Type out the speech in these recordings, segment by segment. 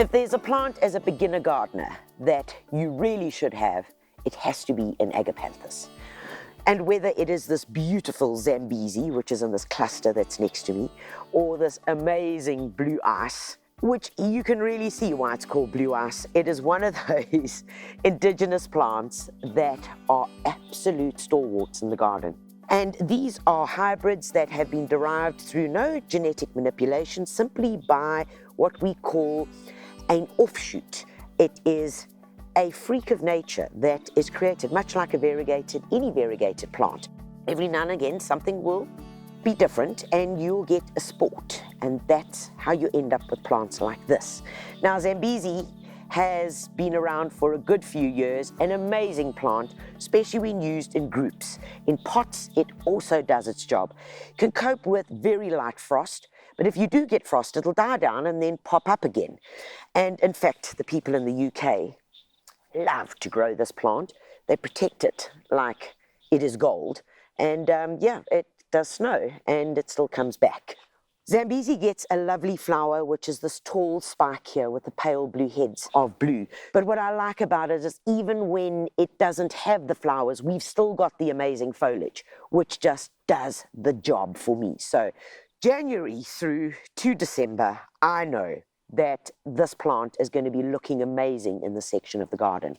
If there's a plant as a beginner gardener that you really should have, it has to be an Agapanthus. And whether it is this beautiful Zambezi, which is in this cluster that's next to me, or this amazing blue ice, which you can really see why it's called blue ice. It is one of those indigenous plants that are absolute stalwarts in the garden. And these are hybrids that have been derived through no genetic manipulation, simply by what we call an offshoot. It is a freak of nature that is created, much like any variegated plant. Every now and again, something will be different and you'll get a sport, and that's how you end up with plants like this. Now, Zambezi has been around for a good few years, an amazing plant, especially when used in groups. In pots, it also does its job. It can cope with very light frost, but if you do get frost, it'll die down and then pop up again. And in fact, the people in the UK love to grow this plant. They protect it like it is gold. And it does snow and it still comes back. Zambezi gets a lovely flower, which is this tall spike here with the pale blue heads of blue. But what I like about it is even when it doesn't have the flowers, we've still got the amazing foliage, which just does the job for me. So January through to December, I know that this plant is going to be looking amazing in this section of the garden.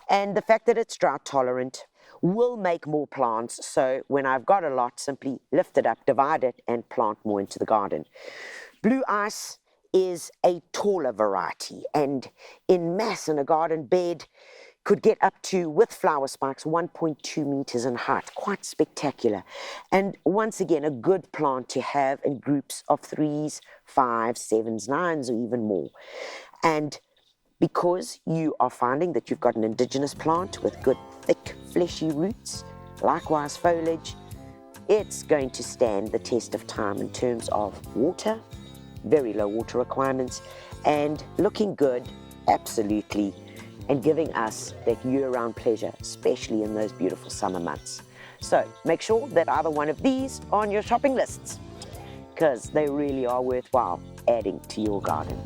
And the fact that it's drought tolerant will make more plants, so when I've got a lot, simply lift it up, divide it, and plant more into the garden. Blue ice is a taller variety, and in mass in a garden bed could get up to, with flower spikes, 1.2 meters in height. Quite spectacular. And once again, a good plant to have in groups of 3s, 5s, 7s, 9s, or even more. And because you are finding that you've got an indigenous plant with good, thick, fleshy roots, likewise foliage, it's going to stand the test of time in terms of water, very low water requirements, and looking good, absolutely, and giving us that year-round pleasure, especially in those beautiful summer months. So make sure that either one of these are on your shopping lists, because they really are worthwhile adding to your garden.